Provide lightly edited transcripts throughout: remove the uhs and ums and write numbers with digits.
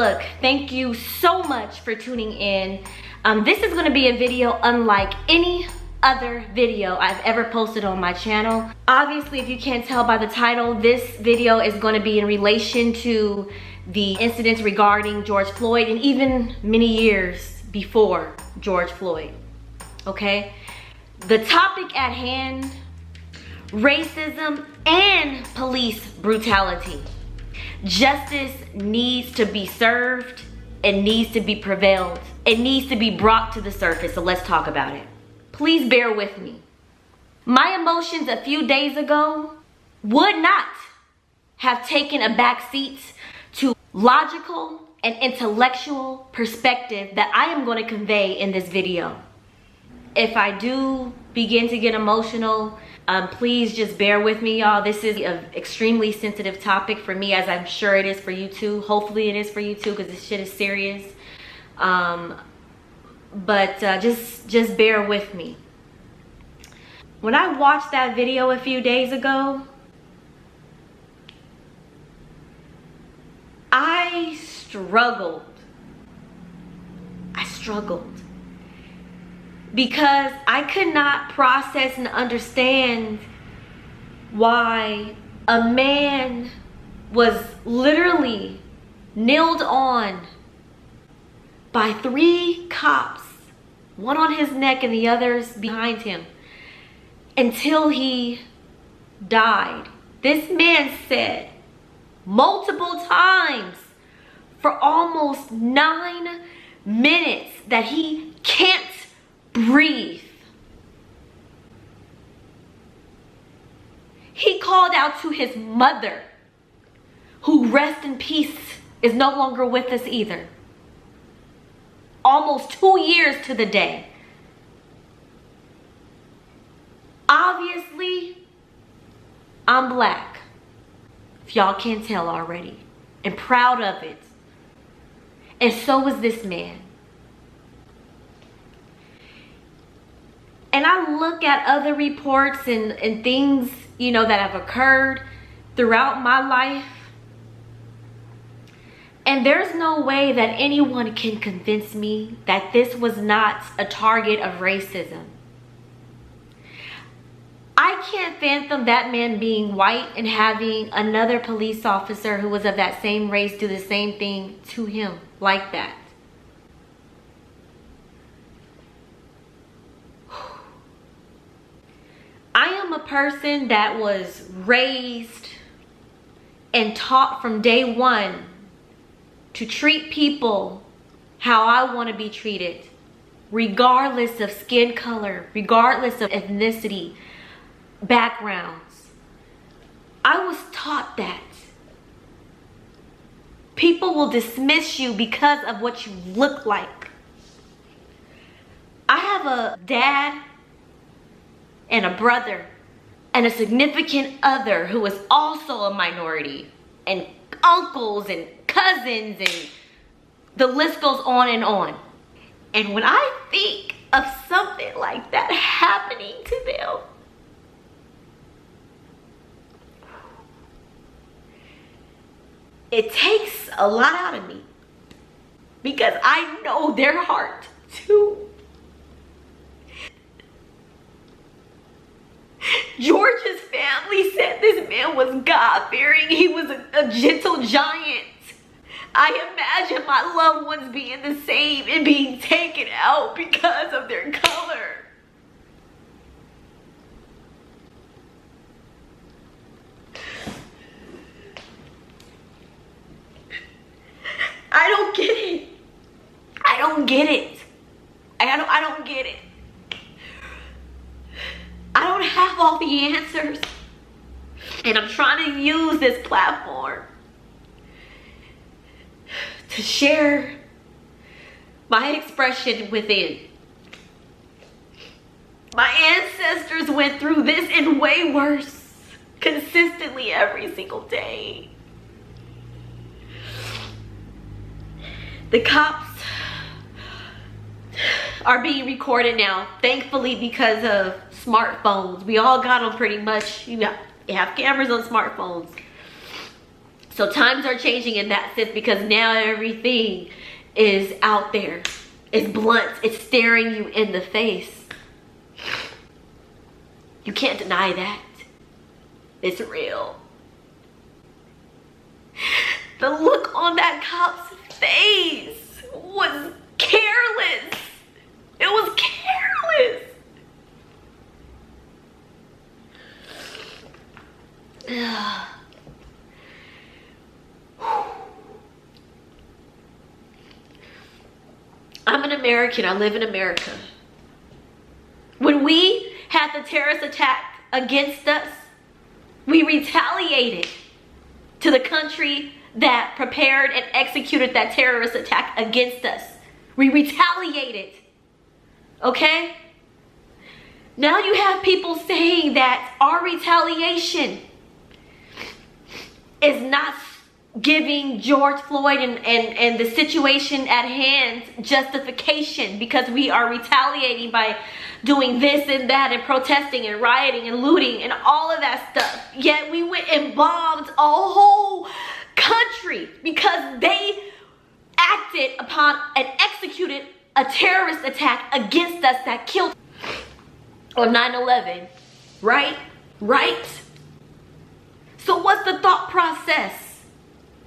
look, thank you so much for tuning in. This is going to be a video unlike any other video I've ever posted on my channel. Obviously, if you can't tell by the title, this video is going to be in relation to the incidents regarding George Floyd and even many years before George Floyd. Okay? The topic at hand: racism and police brutality. Justice needs to be served. It needs to be prevailed. It needs to be brought to the surface. So let's talk about it. Please bear with me. My emotions a few days ago would not have taken a back seat to logical and intellectual perspective that I am going to convey in this video. If I do begin to get emotional, please just bear with me, y'all. This is an extremely sensitive topic for me, as I'm sure it is for you too. Hopefully it is for you too, because this shit is serious. Just bear with me. When I watched that video a few days ago, I struggled. Because I could not process and understand why a man was literally kneeled on by 3 cops, one on his neck and the others behind him, until he died. This man said multiple times for almost 9 minutes that he can't breathe. He called out to his mother, who, rest in peace, is no longer with us either. Almost 2 years to the day. Obviously, I'm black, if y'all can't tell already, and proud of it. And so is this man. And I look at other reports and things, you know, that have occurred throughout my life. And there's no way that anyone can convince me that this was not a target of racism. I can't fathom that man being white and having another police officer who was of that same race do the same thing to him like that. I am a person that was raised and taught from day one to treat people how I want to be treated, regardless of skin color, regardless of ethnicity, backgrounds. I was taught that. People will dismiss you because of what you look like. I have a dad and a brother and a significant other who is also a minority, and uncles and cousins, and the list goes on and on. And when I think of something like that happening to them, it takes a lot out of me, because I know their heart too. George's family said this man was God-fearing. He was a gentle giant. I imagine my loved ones being the same and being taken out because of their color. I don't get it. I don't get it. I don't get it. I don't have all the answers. And I'm trying to use this platform to share my expression within. My ancestors went through this and way worse, consistently every single day. The cops are being recorded now, thankfully, because of smartphones. We all got them pretty much. You have cameras on smartphones. So So times are changing in that sense, because now everything is out there. It's blunt. It's staring you in the face. You can't deny that. It's real. The look on that cop's face was careless. It was careless. I'm an American. I live in America. When we had the terrorist attack against us, we retaliated to the country that prepared and executed that terrorist attack against us. We retaliated. Okay? Now you have people saying that our retaliation is not giving George Floyd and the situation at hand justification, because we are retaliating by doing this and that and protesting and rioting and looting and all of that stuff. Yet we went and bombed a whole country because they acted upon and executed a terrorist attack against us that killed on 9/11. Right? Right? So what's the thought process?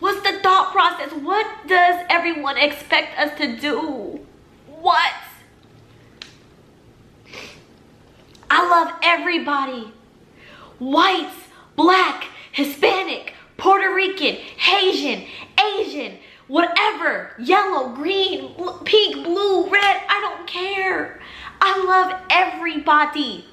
What's the thought process? What does everyone expect us to do? What? I love everybody. Whites, black, Hispanic, Puerto Rican, Haitian, Asian, whatever, yellow, green, pink, blue, red, I don't care. I love everybody.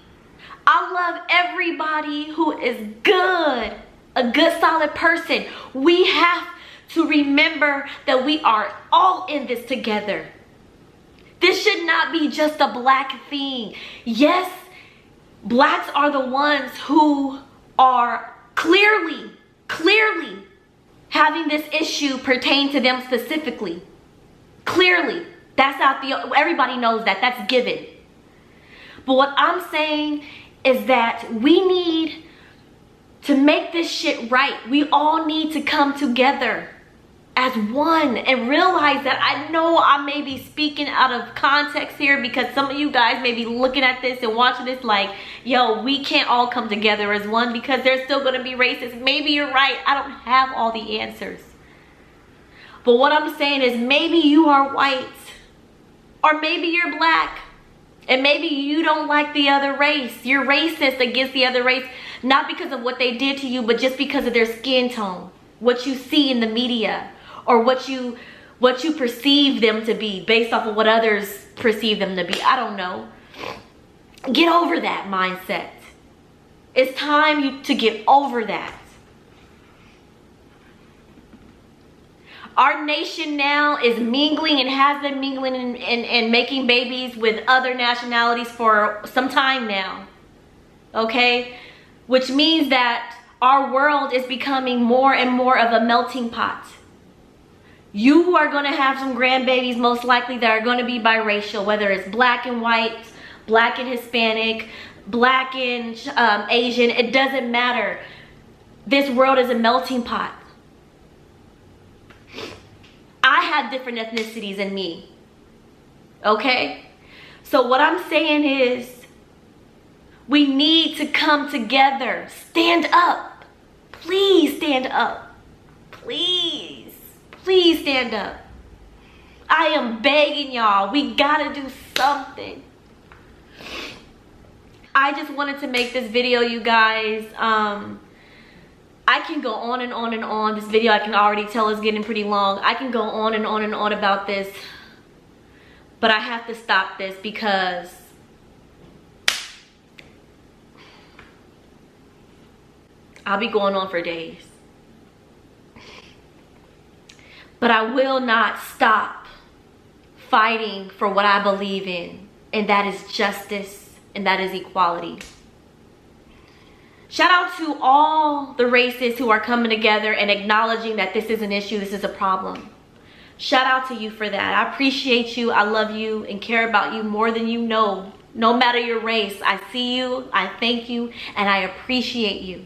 I love everybody who is good, a good solid person. We have to remember that we are all in this together. This should not be just a black thing. Yes, blacks are the ones who are clearly having this issue pertain to them specifically. Clearly, that's out the, everybody knows that, that's given. But what I'm saying is that we need to make this shit right. We all need to come together as one and realize that I know I may be speaking out of context here, because some of you guys may be looking at this and watching this like, yo, we can't all come together as one because there's still going to be racists. Maybe you're right. I don't have all the answers. But what I'm saying is, maybe you are white, or maybe you're black, and maybe you don't like the other race. You're racist against the other race, not because of what they did to you, but just because of their skin tone, what you see in the media, or what you perceive them to be based off of what others perceive them to be. I don't know. Get over that mindset. It's time to get over that. Our nation now is mingling and has been mingling and making babies with other nationalities for some time now. Okay? Which means that our world is becoming more and more of a melting pot. You are going to have some grandbabies most likely that are going to be biracial, whether it's black and white, black and Hispanic, black and Asian. It doesn't matter. This world is a melting pot. I have different ethnicities in me. Okay? So what I'm saying is, we need to come together. Stand up. Please stand up. Please. Please stand up. I am begging y'all. We gotta do something. I just wanted to make this video, you guys. I can go on and on and on. This video, I can already tell, is getting pretty long. I can go on and on and on about this, but I have to stop this because I'll be going on for days. But I will not stop fighting for what I believe in, and that is justice, and that is equality. Shout out to all the races who are coming together and acknowledging that this is an issue, this is a problem. Shout out to you for that. I appreciate you, I love you, and care about you more than you know. No matter your race, I see you, I thank you, and I appreciate you.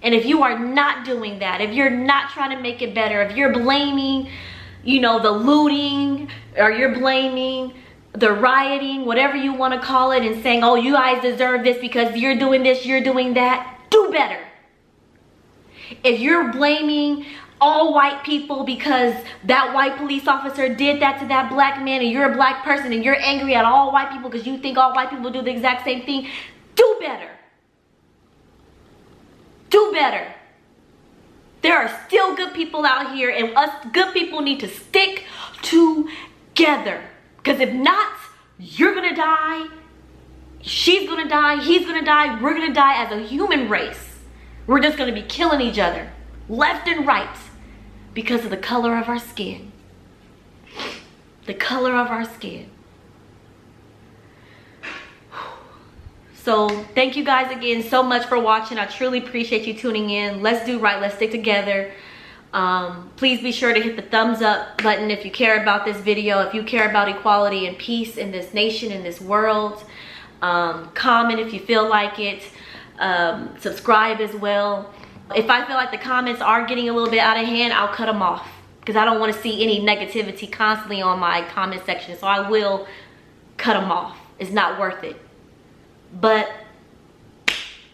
And if you are not doing that, if you're not trying to make it better, if you're blaming, you know, the looting, or you're blaming the rioting, whatever you want to call it, and saying, oh, you guys deserve this because you're doing this, you're doing that, do better. If you're blaming all white people because that white police officer did that to that black man, and you're a black person and you're angry at all white people because you think all white people do the exact same thing, do better. Do better. There are still good people out here, and us good people need to stick together. Because if not, you're gonna die, she's gonna die, he's gonna die, we're gonna die as a human race. We're just gonna be killing each other, left and right, because of the color of our skin. The color of our skin. So thank you guys again so much for watching. I truly appreciate you tuning in. Let's do right, let's stick together. Please be sure to hit the thumbs up button if you care about this video, if you care about equality and peace in this nation, in this world. Comment if you feel like it. Subscribe as well. If I feel like the comments are getting a little bit out of hand, I'll cut them off, because I don't want to see any negativity constantly on my comment section. So I will cut them off. It's not worth it. But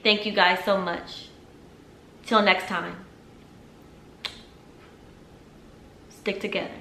thank you guys so much. Till next time. Stick together.